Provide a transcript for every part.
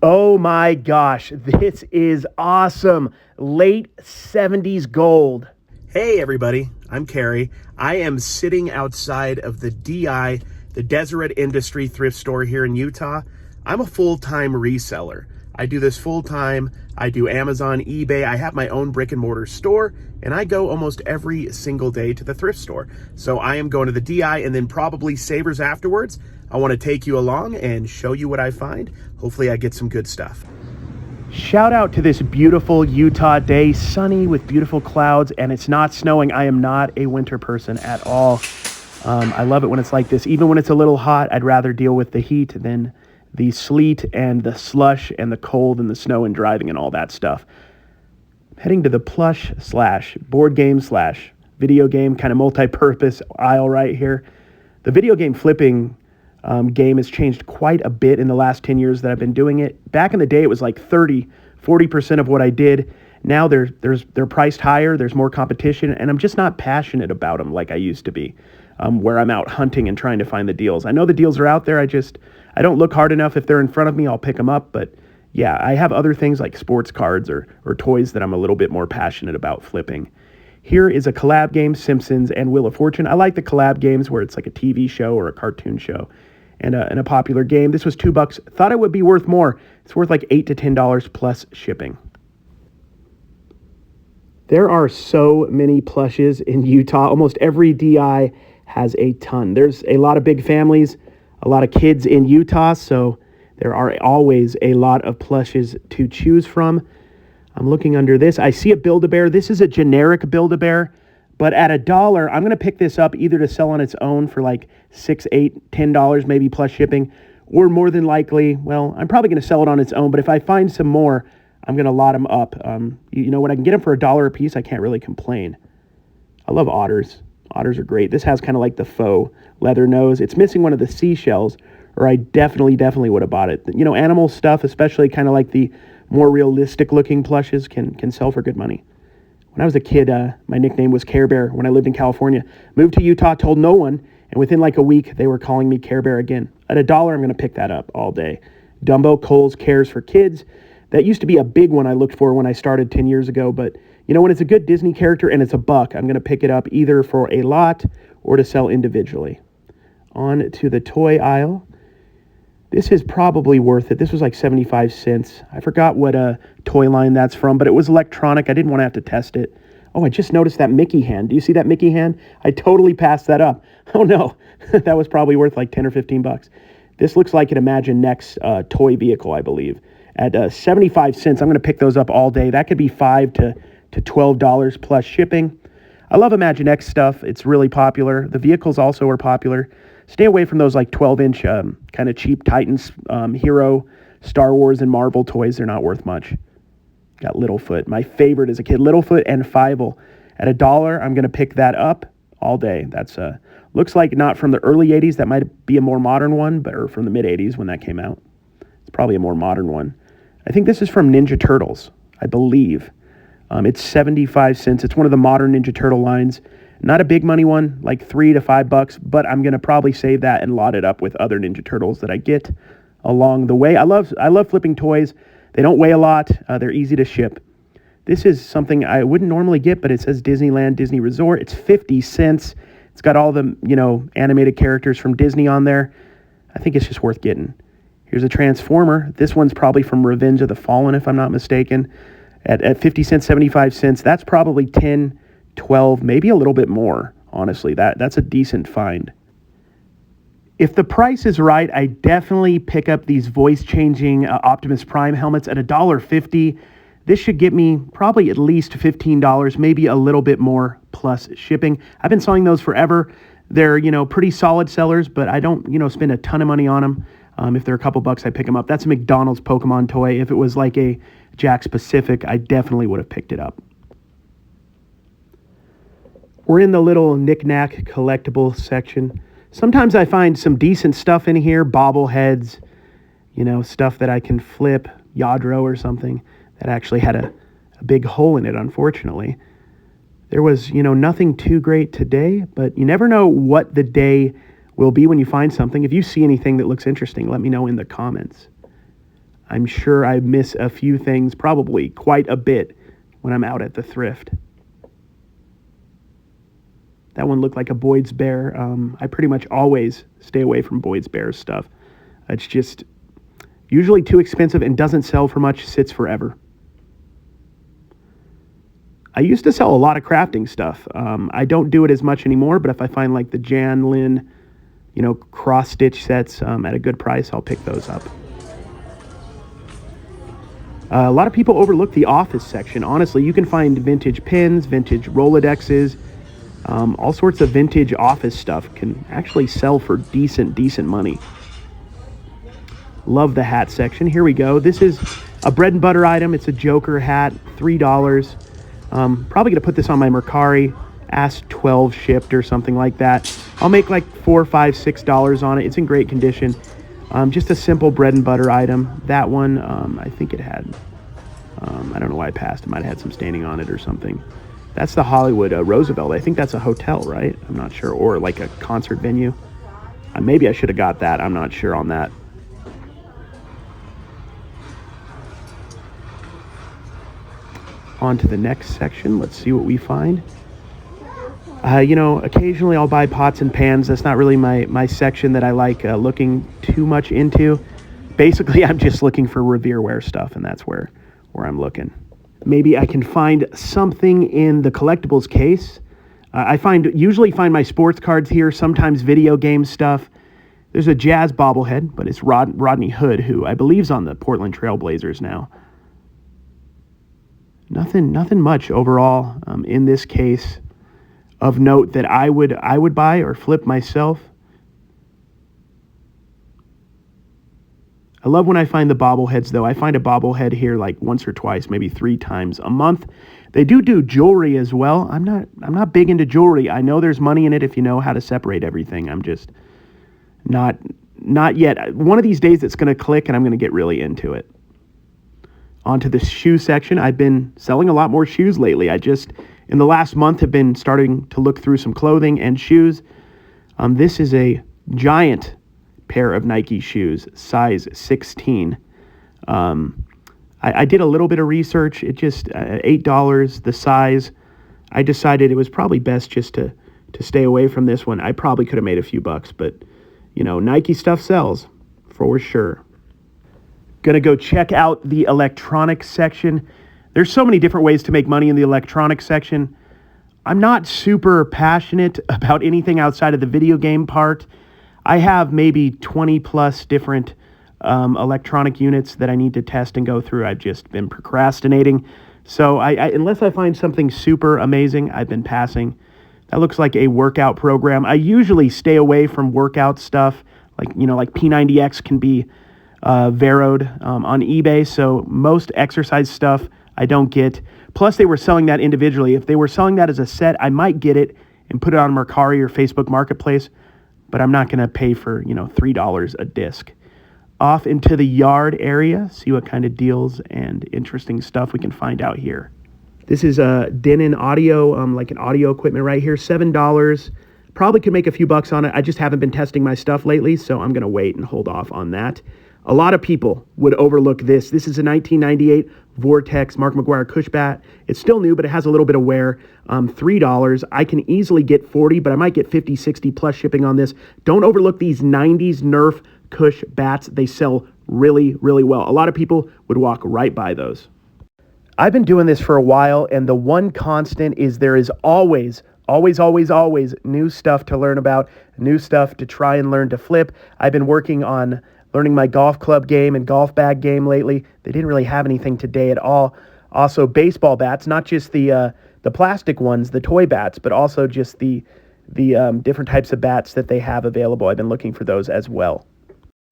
Oh my gosh, this is awesome. Late 70s gold. Hey everybody, I'm Cary. I am sitting outside of the DI, the Deseret Industry thrift store here in Utah. I'm a full-time reseller. I do this full-time. I do Amazon, eBay. I have my own brick and mortar store, and I go almost every single day to the thrift store. So I am going to the DI and then probably Savers afterwards. I want to take you along and show you what I find. Hopefully I get some good stuff. Shout out to this beautiful Utah day, sunny with beautiful clouds, and it's not snowing. I am not a winter person at all. I love it when it's like this. Even when it's a little hot, I'd rather deal with the heat than the sleet and the slush and the cold and the snow and driving and all that stuff. Heading to the Plush / board game / video game kind of multi-purpose aisle right here. The video game flipping game has changed quite a bit in the last 10 years that I've been doing it. Back in the day, it was like 40% of what I did. Now they're priced higher, there's more competition, and I'm just not passionate about them like I used to be, where I'm out hunting and trying to find the deals. I know the deals are out there, I don't look hard enough. If they're in front of me, I'll pick them up, but yeah, I have other things like sports cards or toys that I'm a little bit more passionate about flipping. Here is a collab game, Simpsons and Wheel of Fortune. I like the collab games where it's like a TV show or a cartoon show and a popular game. This was $2. Thought it would be worth more. It's worth like $8 to $10 plus shipping. There are so many plushes in Utah. Almost every DI has a ton. There's a lot of big families, a lot of kids in Utah, so there are always a lot of plushes to choose from. I'm looking under this. I see a Build-A-Bear. This is a generic Build-A-Bear, but at $1, I'm going to pick this up either to sell on its own for like $6, $8, $10, maybe plus shipping, or more than likely, well, I'm probably going to sell it on its own, but if I find some more, I'm going to lot them up. You know, when I can get them for $1 a piece, I can't really complain. I love otters. Otters are great. This has kind of like the faux leather nose. It's missing one of the seashells, or I definitely would have bought it. You know, animal stuff, especially kind of like the more realistic looking plushes, can sell for good money. When I was a kid, my nickname was Care Bear when I lived in California. Moved to Utah, told no one, and within like a week, they were calling me Care Bear again. At $1, I'm going to pick that up all day. Dumbo, Kohl's Cares for Kids. That used to be a big one I looked for when I started 10 years ago, but you know, when it's a good Disney character and it's $1, I'm going to pick it up either for a lot or to sell individually. On to the toy aisle. This is probably worth it. This was like 75 cents. I forgot what toy line that's from, but it was electronic. I didn't want to have to test it. Oh, I just noticed that Mickey hand. Do you see that Mickey hand? I totally passed that up. Oh no, that was probably worth like 10 or 15 bucks. This looks like an Imagine Next toy vehicle, I believe. At 75 cents, I'm going to pick those up all day. That could be $5 to $12 plus shipping. I love Imagine X stuff. It's really popular. The vehicles also are popular. Stay away from those like 12-inch kind of cheap Titans, Hero, Star Wars, and Marvel toys. They're not worth much. Got Littlefoot. My favorite as a kid, Littlefoot and Fievel. At $1, I'm going to pick that up all day. That's looks like not from the early 80s. That might be a more modern one, but or from the mid 80s when that came out. It's probably a more modern one. I think this is from Ninja Turtles, I believe. It's 75 cents. It's one of the modern Ninja Turtle lines. Not a big money one, like $3 to $5, but I'm going to probably save that and lot it up with other Ninja Turtles that I get along the way. I love flipping toys. They don't weigh a lot. They're easy to ship. This is something I wouldn't normally get, but it says Disneyland, Disney Resort. It's 50 cents. It's got all the, you know, animated characters from Disney on there. I think it's just worth getting. Here's a Transformer. This one's probably from Revenge of the Fallen, if I'm not mistaken. At 50 cents, 75 cents, that's probably 10, 12, maybe a little bit more, honestly. That's a decent find. If the price is right, I definitely pick up these voice-changing Optimus Prime helmets at $1.50. This should get me probably at least $15, maybe a little bit more plus shipping. I've been selling those forever. They're, you know, pretty solid sellers, but I don't, you know, spend a ton of money on them. If they're a couple bucks, I pick them up. That's a McDonald's Pokemon toy. If it was like a Jakks Pacific, I definitely would have picked it up. We're in the little knick-knack collectible section. Sometimes I find some decent stuff in here, bobbleheads, you know, stuff that I can flip, Yadro or something, that actually had a big hole in it, unfortunately. There was, you know, nothing too great today, but you never know what the day will be when you find something. If you see anything that looks interesting, let me know in the comments. I'm sure I miss a few things, probably quite a bit, when I'm out at the thrift. That one looked like a Boyd's Bear. I pretty much always stay away from Boyd's Bear stuff. It's just usually too expensive and doesn't sell for much, sits forever. I used to sell a lot of crafting stuff. I don't do it as much anymore, but if I find like the Jan Lin, cross-stitch sets at a good price, I'll pick those up. A lot of people overlook the office section. Honestly, you can find vintage pins, vintage Rolodexes, all sorts of vintage office stuff can actually sell for decent money. Love the hat section. Here we go. This is a bread and butter item. It's a Joker hat, $3. Probably going to put this on my Mercari. Ask 12 shipped or something like that. I'll make like $4, $5, $6 on it. It's in great condition. Just a simple bread and butter item. That one, I think it had, I don't know why I passed. It might have had some staining on it or something. That's the Hollywood Roosevelt. I think that's a hotel, right? I'm not sure. Or like a concert venue. Maybe I should have got that. I'm not sure on that. On to the next section. Let's see what we find. Occasionally I'll buy pots and pans. That's not really my section that I like looking too much into. Basically, I'm just looking for Revereware stuff, and that's where I'm looking. Maybe I can find something in the collectibles case. I usually find my sports cards here, sometimes video game stuff. There's a Jazz bobblehead, but it's Rodney Hood, who I believe is on the Portland Trail Blazers now. Nothing much overall in this case of note that I would buy or flip myself. I love when I find the bobbleheads, though. I find a bobblehead here like once or twice, maybe 3 times a month. They do jewelry as well. I'm not big into jewelry. I know there's money in it if you know how to separate everything. I'm just not yet. One of these days it's going to click and I'm going to get really into it. Onto the shoe section. I've been selling a lot more shoes lately. I just, in the last month, have been starting to look through some clothing and shoes. This is a giant pair of Nike shoes, size 16. I did a little bit of research. It just, $8, the size. I decided it was probably best just to stay away from this one. I probably could have made a few bucks, but, Nike stuff sells for sure. Gonna go check out the electronics section. There's so many different ways to make money in the electronics section. I'm not super passionate about anything outside of the video game part. I have maybe 20 plus different electronic units that I need to test and go through. I've just been procrastinating. So unless I find something super amazing, I've been passing. That looks like a workout program. I usually stay away from workout stuff. Like P90X can be Veroed on eBay, so most exercise stuff I don't get. Plus, they were selling that individually. If they were selling that as a set, I might get it and put it on Mercari or Facebook Marketplace, but I'm not going to pay for, $3 a disc. Off into the yard area, see what kind of deals and interesting stuff we can find out here. This is a Denon audio, like an audio equipment right here, $7. Probably could make a few bucks on it. I just haven't been testing my stuff lately, so I'm going to wait and hold off on that. A lot of people would overlook this. This is a 1998 Vortex Mark McGuire Cush bat. It's still new, but it has a little bit of wear. $3. I can easily get 40, but I might get 50, 60 plus shipping on this. Don't overlook these 90s Nerf Cush bats. They sell really, really well. A lot of people would walk right by those. I've been doing this for a while, and the one constant is there is always new stuff to learn about, new stuff to try and learn to flip. I've been working on learning my golf club game and golf bag game lately. They didn't really have anything today at all. Also, baseball bats, not just the plastic ones, the toy bats, but also just the different types of bats that they have available. I've been looking for those as well.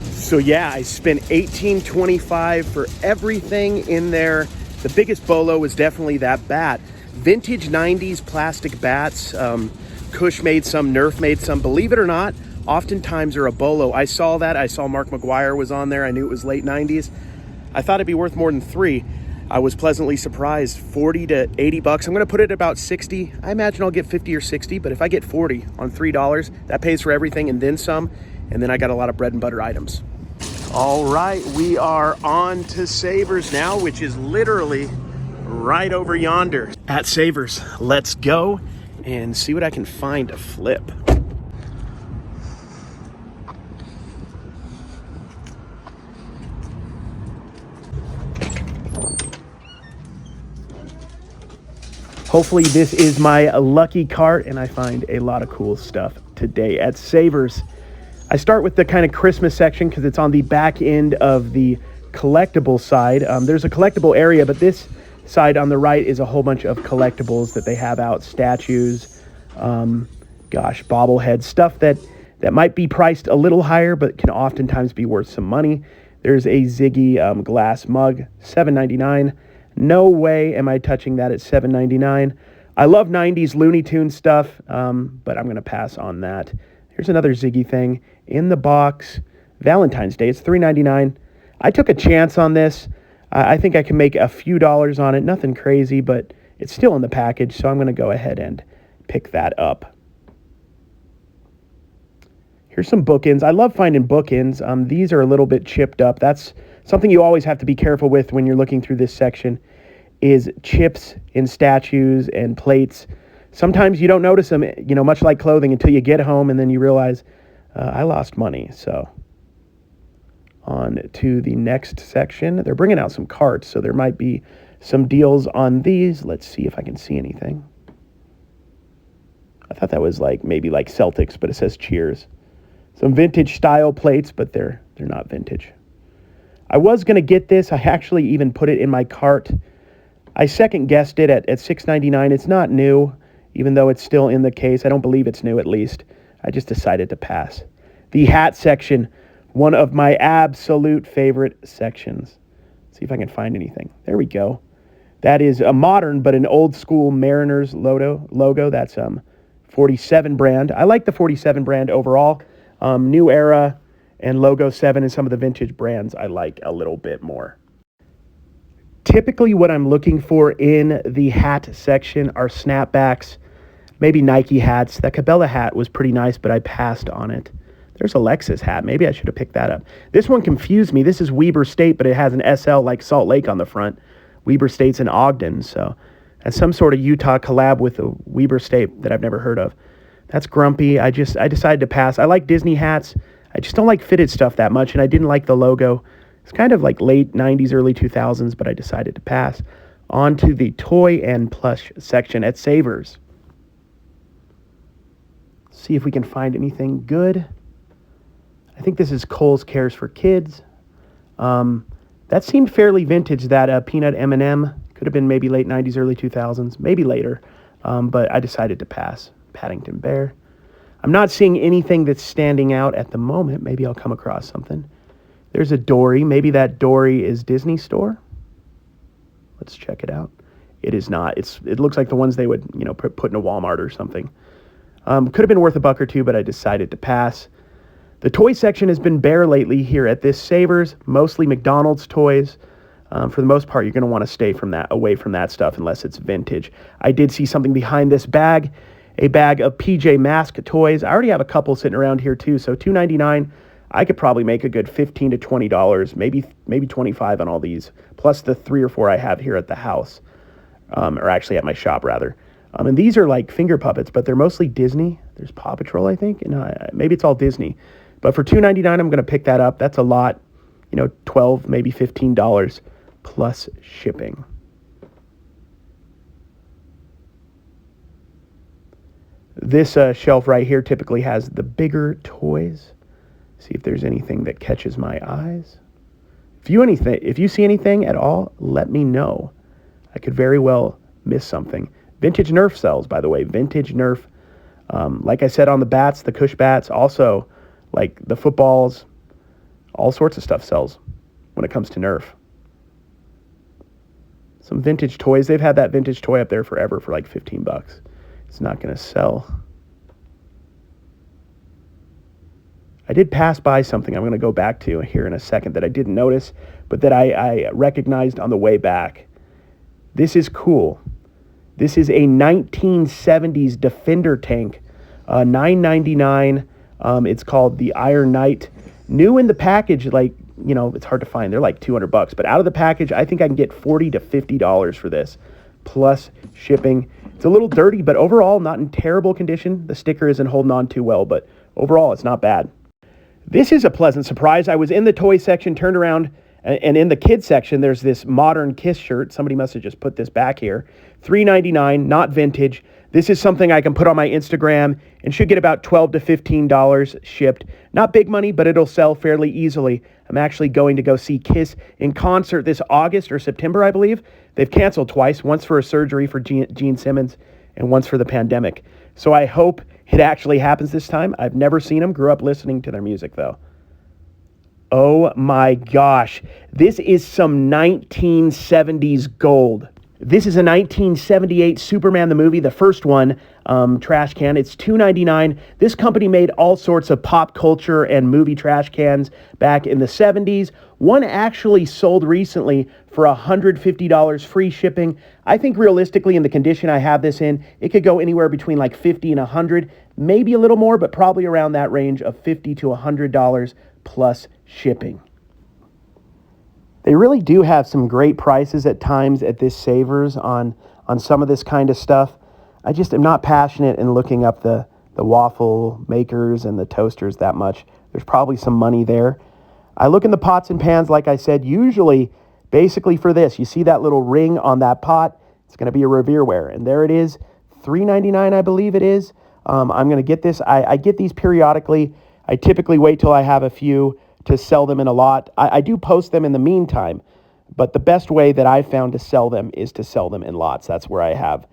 So yeah, I spent $18.25 for everything in there. The biggest bolo was definitely that bat. Vintage 90s plastic bats. Cush made some, Nerf made some. Believe it or not, oftentimes are a bolo. I saw that. I saw Mark McGuire was on there. I knew it was late 90s. I thought it'd be worth more than $3. I was pleasantly surprised. 40 to 80 bucks. I'm going to put it at about 60. I imagine I'll get 50 or 60, but if I get 40 on $3, that pays for everything and then some. And then I got a lot of bread and butter items. All right, we are on to Savers now, which is literally right over yonder. At Savers, let's go and see what I can find to flip. Hopefully this is my lucky cart and I find a lot of cool stuff today at Savers. I start with the kind of Christmas section because it's on the back end of the collectible side. There's a collectible area, but this side on the right is a whole bunch of collectibles that they have out. Statues, bobbleheads, stuff that might be priced a little higher, but can oftentimes be worth some money. There's a Ziggy glass mug, $7.99. No way am I touching that at $7.99. I love 90s Looney Tunes stuff, but I'm going to pass on that. Here's another Ziggy thing in the box. Valentine's Day, it's $3.99. I took a chance on this. I think I can make a few dollars on it. Nothing crazy, but it's still in the package, so I'm going to go ahead and pick that up. Here's some bookends. I love finding bookends. These are a little bit chipped up. That's something you always have to be careful with when you're looking through this section, is chips in statues and plates. Sometimes you don't notice them, much like clothing, until you get home and then you realize, I lost money. So on to the next section. They're bringing out some carts, so there might be some deals on these. Let's see if I can see anything. I thought that was maybe like Celtics, but it says Cheers. Some vintage style plates, but they're not vintage. I was going to get this. I actually even put it in my cart. I second guessed it at $6.99. It's not new, even though it's still in the case. I don't believe it's new, at least. I just decided to pass. The hat section, one of my absolute favorite sections. Let's see if I can find anything. There we go. That is a modern but an old school Mariners logo. That's 47 brand. I like the 47 brand overall. New Era and Logo 7 and some of the vintage brands I like a little bit more. Typically what I'm looking for in the hat section are snapbacks, maybe Nike hats. That Cabela hat was pretty nice, but I passed on it. There's a Lexus hat. Maybe I should have picked that up. This one confused me. This is Weber State, but it has an SL like Salt Lake on the front. Weber State's in Ogden, so that's some sort of Utah collab with a Weber State that I've never heard of. That's grumpy. I decided to pass. I like Disney hats. I just don't like fitted stuff that much, and I didn't like the logo. It's kind of like late 90s, early 2000s, but I decided to pass. On to the toy and plush section at Savers. See if we can find anything good. I think this is Kohl's Cares for Kids. That seemed fairly vintage, that peanut M&M. Could have been maybe late 90s, early 2000s, maybe later, but I decided to pass. Paddington Bear. I'm not seeing anything that's standing out at the moment. Maybe I'll come across something. There's a Dory. Maybe that Dory is Disney Store. Let's check it out. It is not. It looks like the ones they would, put in a Walmart or something. Could have been worth $1 or $2, but I decided to pass. The toy section has been bare lately here at this Savers, mostly McDonald's toys. For the most part, you're going to want to stay away from that stuff unless it's vintage. I did see something behind this bag, a bag of PJ Masks toys. I already have a couple sitting around here too, so $2.99. I could probably make a good $15 to $20, maybe $25 on all these, plus the 3 or 4 I have here at the house, or actually at my shop rather. And these are like finger puppets, but they're mostly Disney. There's Paw Patrol, I think, and maybe it's all Disney. But for $2.99, I'm going to pick that up. That's a lot, $12, maybe $15 plus shipping. This shelf right here typically has the bigger toys. See if there's anything that catches my eyes. If you see anything at all, let me know. I could very well miss something. Vintage Nerf sells, by the way. Vintage Nerf. Like I said on the bats, the Cush bats, also like the footballs, all sorts of stuff sells when it comes to Nerf. Some vintage toys. They've had that vintage toy up there forever for like $15. It's not going to sell. I did pass by something I'm going to go back to here in a second that I didn't notice, but that I recognized on the way back. This is cool. This is a 1970s Defender tank, $9.99. It's called the Iron Knight. New in the package, like you know, it's hard to find. They're like $200, but out of the package, I think I can get $40 to $50 for this, plus shipping. It's a little dirty, but overall, not in terrible condition. The sticker isn't holding on too well, but overall, it's not bad. This is a pleasant surprise. I was in the toy section, turned around, and in the kids section, there's this modern Kiss shirt. Somebody must have just put this back here. $3.99, not vintage. This is something I can put on my Instagram and should get about $12 to $15 shipped. Not big money, but it'll sell fairly easily. I'm actually going to go see Kiss in concert this August or September, I believe. They've canceled twice, once for a surgery for Gene Simmons and once for the pandemic. So I hope it actually happens this time. I've never seen them. Grew up listening to their music, though. Oh my gosh. This is some 1970s gold. This is a 1978 Superman the movie, the first one, trash can. It's $2.99. This company made all sorts of pop culture and movie trash cans back in the 70s. One actually sold recently for $150 free shipping. I think realistically, in the condition I have this in, it could go anywhere between like $50 and $100, maybe a little more, but probably around that range of $50 to $100 plus shipping. They really do have some great prices at times at this Savers on some of this kind of stuff. I just am not passionate in looking up the waffle makers and the toasters that much. There's probably some money there. I look in the pots and pans, like I said, usually basically for this. You see that little ring on that pot? It's going to be a Revereware. And there it is, $3.99, I believe it is. I'm going to get this. I get these periodically. I typically wait till I have a few to sell them in a lot. I do post them in the meantime, but the best way that I've found to sell them is to sell them in lots. That's where I have,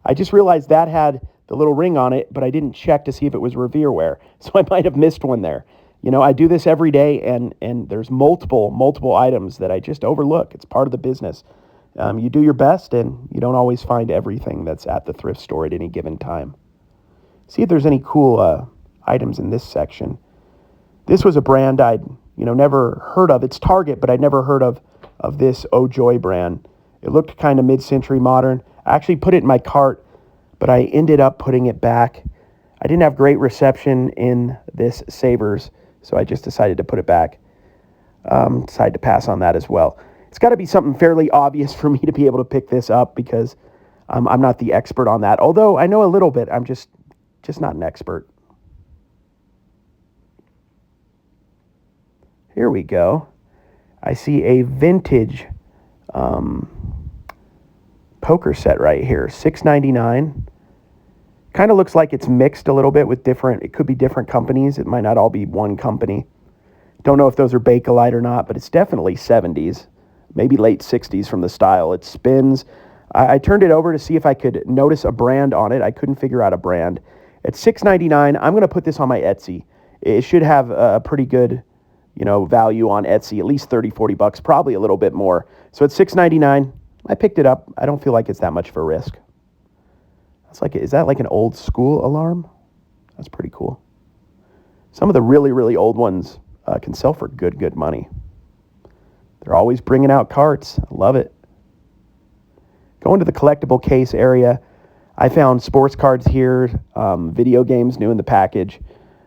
I just realized that had the little ring on it, but I didn't check to see if it was Revereware, so I might have missed one there. You know, I do this every day, and there's multiple items that I just overlook. It's part of the business. You do your best, and you don't always find everything that's at the thrift store at any given time. See if there's any cool items in this section. This was a brand I'd, never heard of. It's Target, but I'd never heard of this Oh Joy brand. It looked kind of mid-century modern. I actually put it in my cart, but I ended up putting it back. I didn't have great reception in this Savers, so I just decided to put it back. Decided to pass on that as well. It's got to be something fairly obvious for me to be able to pick this up because I'm not the expert on that. Although I know a little bit, I'm just not an expert. Here we go. I see a vintage poker set right here, $6.99. Kind of looks like it's mixed a little bit with it could be different companies. It might not all be one company. Don't know if those are Bakelite or not, but it's definitely 70s, maybe late 60s from the style. It spins. I turned it over to see if I could notice a brand on it. I couldn't figure out a brand. At $6.99, I'm going to put this on my Etsy. It should have a pretty good value on Etsy, at least $30-40, probably a little bit more. So at $6.99, I picked it up. I don't feel like it's that much of a risk. Is that like an old school alarm? That's pretty cool. Some of the really, really old ones can sell for good money. They're always bringing out carts. I love it. Going to the collectible case area, I found sports cards here, video games new in the package.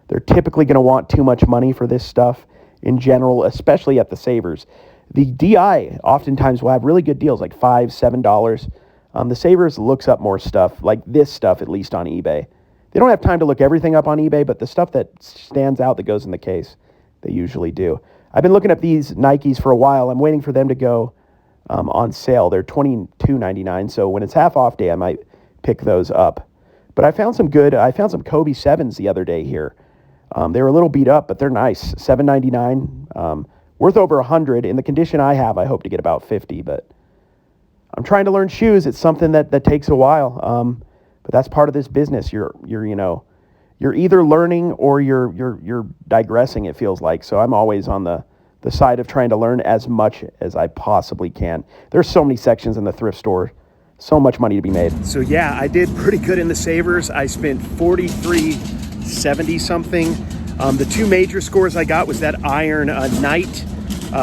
They're typically going to want too much money for this stuff in general, especially at the Savers. The DI oftentimes will have really good deals, like $5, $7. The Savers looks up more stuff, like this stuff, at least on eBay. They don't have time to look everything up on eBay, but the stuff that stands out that goes in the case, they usually do. I've been looking at these Nikes for a while. I'm waiting for them to go on sale. They're $22.99, so when it's half off day, I might pick those up. But I found some Kobe 7s the other day here. They were a little beat up, but they're nice. $7.99, worth over $100. In the condition I have, I hope to get about $50. But I'm trying to learn shoes. It's something that takes a while. But that's part of this business. You're either learning or you're digressing. It feels like. So I'm always on the side of trying to learn as much as I possibly can. There's so many sections in the thrift store. So much money to be made. So yeah, I did pretty good in the Savers. I spent $43.70 something. The two major scores I got was that Iron Knight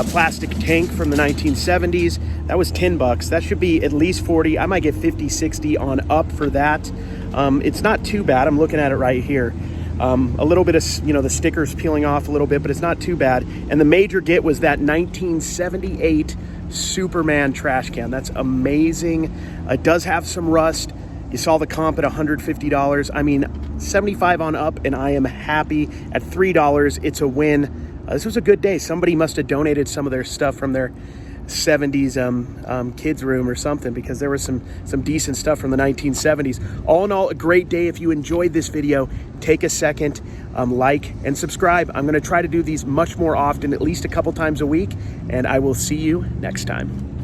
plastic tank from the 1970s. That was $10. That should be at least 40. I might get 50, 60 on up for that. It's not too bad. I'm looking at it right here. A little bit of, the stickers peeling off a little bit, but it's not too bad. And the major get was that 1978 Superman trash can. That's amazing. It does have some rust. You saw the comp at $150. I mean, $75 on up, and I am happy. At $3, it's a win. This was a good day. Somebody must have donated some of their stuff from their 70s kids room or something, because there was some decent stuff from the 1970s. All in all, a great day. If you enjoyed this video, take a second, like and subscribe. I'm going to try to do these much more often, at least a couple times a week, and I will see you next time.